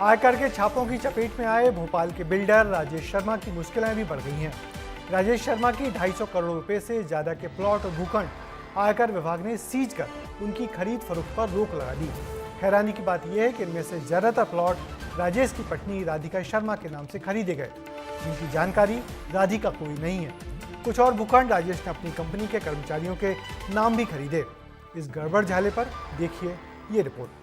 आयकर के छापों की चपेट में आए भोपाल के बिल्डर राजेश शर्मा की मुश्किलें भी बढ़ गई हैं। राजेश शर्मा की 250 करोड़ रुपए से ज्यादा के प्लॉट और भूखंड आयकर विभाग ने सीज कर उनकी खरीद फरोख्त पर रोक लगा दी। हैरानी की बात यह है कि इनमें से ज्यादातर प्लॉट राजेश की पत्नी राधिका शर्मा के नाम से खरीदे गए, जिनकी जानकारी राधिका कोई नहीं है। कुछ और भूखंड राजेश ने अपनी कंपनी के कर्मचारियों के नाम भी खरीदे। इस गड़बड़ झाले पर देखिए ये रिपोर्ट।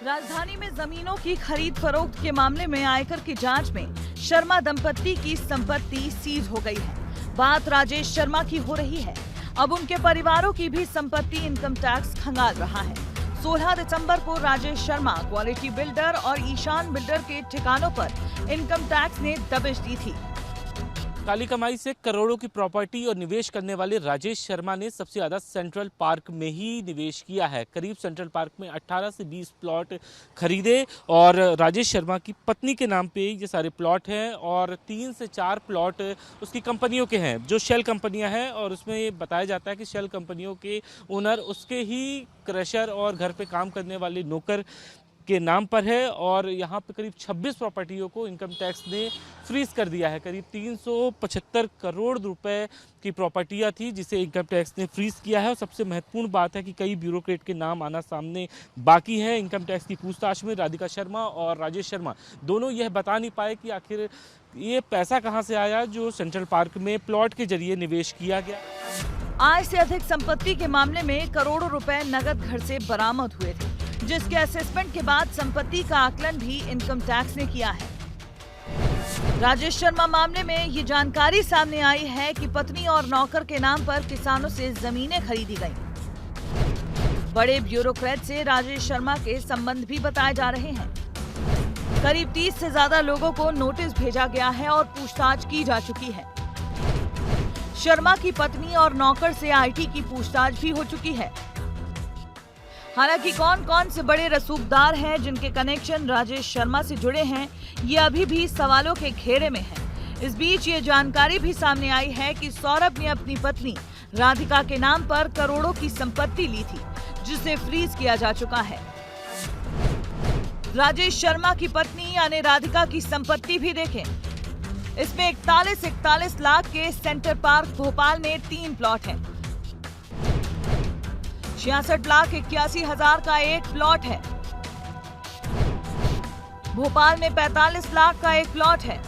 राजधानी में जमीनों की खरीद फरोख्त के मामले में आयकर की जांच में शर्मा दंपत्ति की संपत्ति सीज हो गई है। बात राजेश शर्मा की हो रही है। अब उनके परिवारों की भी संपत्ति इनकम टैक्स खंगाल रहा है। 16 दिसंबर को राजेश शर्मा, क्वालिटी बिल्डर और ईशान बिल्डर के ठिकानों पर इनकम टैक्स ने दबिश दी थी। काली कमाई से करोड़ों की प्रॉपर्टी और निवेश करने वाले राजेश शर्मा ने सबसे ज्यादा सेंट्रल पार्क में ही निवेश किया है। करीब सेंट्रल पार्क में 18 से 20 प्लॉट खरीदे और राजेश शर्मा की पत्नी के नाम पे ये सारे प्लॉट हैं और 3 से 4 प्लॉट उसकी कंपनियों के हैं, जो शेल कंपनियां हैं। और उसमें ये बताया जाता है कि शेल कंपनियों के ओनर उसके ही क्रशर और घर पे काम करने वाले नौकर के नाम पर है। और यहाँ पे करीब 26 प्रॉपर्टियों को इनकम टैक्स ने फ्रीज कर दिया है। करीब 375 करोड़ रुपए की प्रॉपर्टियाँ थी जिसे इनकम टैक्स ने फ्रीज किया है। और सबसे महत्वपूर्ण बात है कि कई ब्यूरोक्रेट के नाम आना सामने बाकी है। इनकम टैक्स की पूछताछ में राधिका शर्मा और राजेश शर्मा दोनों यह बता नहीं पाए कि आखिर ये पैसा कहाँ से आया जो सेंट्रल पार्क में प्लॉट के जरिए निवेश किया गया। आय से अधिक संपत्ति के मामले में करोड़ों रुपए नगद घर से बरामद हुए थे, जिसके असेसमेंट के बाद संपत्ति का आकलन भी इनकम टैक्स ने किया है। राजेश शर्मा मामले में ये जानकारी सामने आई है कि पत्नी और नौकर के नाम पर किसानों से जमीनें खरीदी गईं। बड़े ब्यूरोक्रेट से राजेश शर्मा के संबंध भी बताए जा रहे हैं। करीब 30 से ज्यादा लोगों को नोटिस भेजा गया है और पूछताछ की जा चुकी है। शर्मा की पत्नी और नौकर से आईटी की पूछताछ भी हो चुकी है। हालांकि कौन कौन से बड़े रसूखदार हैं जिनके कनेक्शन राजेश शर्मा से जुड़े हैं, ये अभी भी सवालों के घेरे में है। इस बीच ये जानकारी भी सामने आई है कि सौरभ ने अपनी पत्नी राधिका के नाम पर करोड़ों की संपत्ति ली थी, जिसे फ्रीज किया जा चुका है। राजेश शर्मा की पत्नी यानी राधिका की संपत्ति भी देखें। इसमें 41 लाख के सेंटर पार्क भोपाल में 3 प्लॉट हैं। 66,81,000 का एक प्लॉट है। भोपाल में 45 लाख का एक प्लॉट है।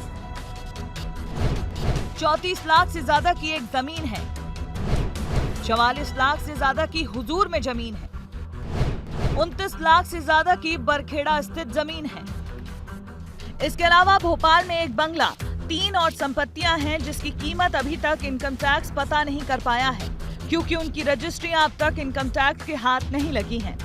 34 लाख से ज्यादा की एक जमीन है। 44 लाख से ज्यादा की हुजूर में जमीन है। 29 लाख से ज्यादा की बरखेड़ा स्थित जमीन है। इसके अलावा भोपाल में एक बंगला, 3 और संपत्तियां हैं जिसकी कीमत अभी तक इनकम टैक्स पता नहीं कर पाया है, क्योंकि उनकी रजिस्ट्रियां अब तक इनकम टैक्स के हाथ नहीं लगी हैं।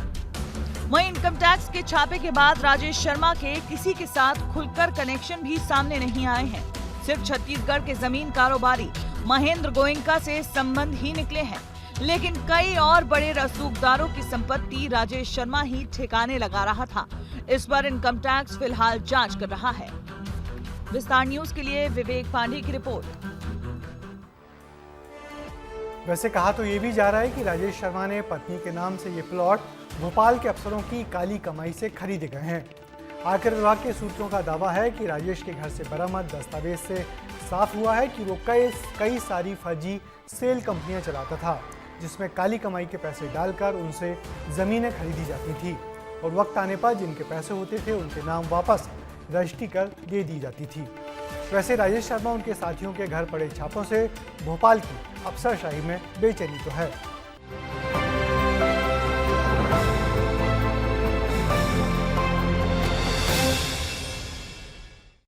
वहीं इनकम टैक्स के छापे के बाद राजेश शर्मा के किसी के साथ खुलकर कनेक्शन भी सामने नहीं आए हैं। सिर्फ छत्तीसगढ़ के जमीन कारोबारी महेंद्र गोयनका से संबंध ही निकले हैं, लेकिन कई और बड़े रसूखदारों की संपत्ति राजेश शर्मा ही ठिकाने लगा रहा था। इस पर इनकम टैक्स फिलहाल जांच कर रहा है। विस्तार न्यूज के लिए विवेक पांडे की रिपोर्ट। वैसे कहा तो ये भी जा रहा है कि राजेश शर्मा ने पत्नी के नाम से ये प्लॉट भोपाल के अफसरों की काली कमाई से खरीदे गए हैं। आयकर विभाग के सूत्रों का दावा है कि राजेश के घर से बरामद दस्तावेज से साफ हुआ है कि वो कई सारी फर्जी सेल कंपनियां चलाता था, जिसमें काली कमाई के पैसे डालकर उनसे जमीनें खरीदी जाती थी और वक्त आने पर जिनके पैसे होते थे उनके नाम वापस रजिस्ट्री कर दे दी जाती थी। वैसे राजेश शर्मा उनके साथियों के घर पड़े छापों से भोपाल की अफसरशाही में बेचैनी तो है।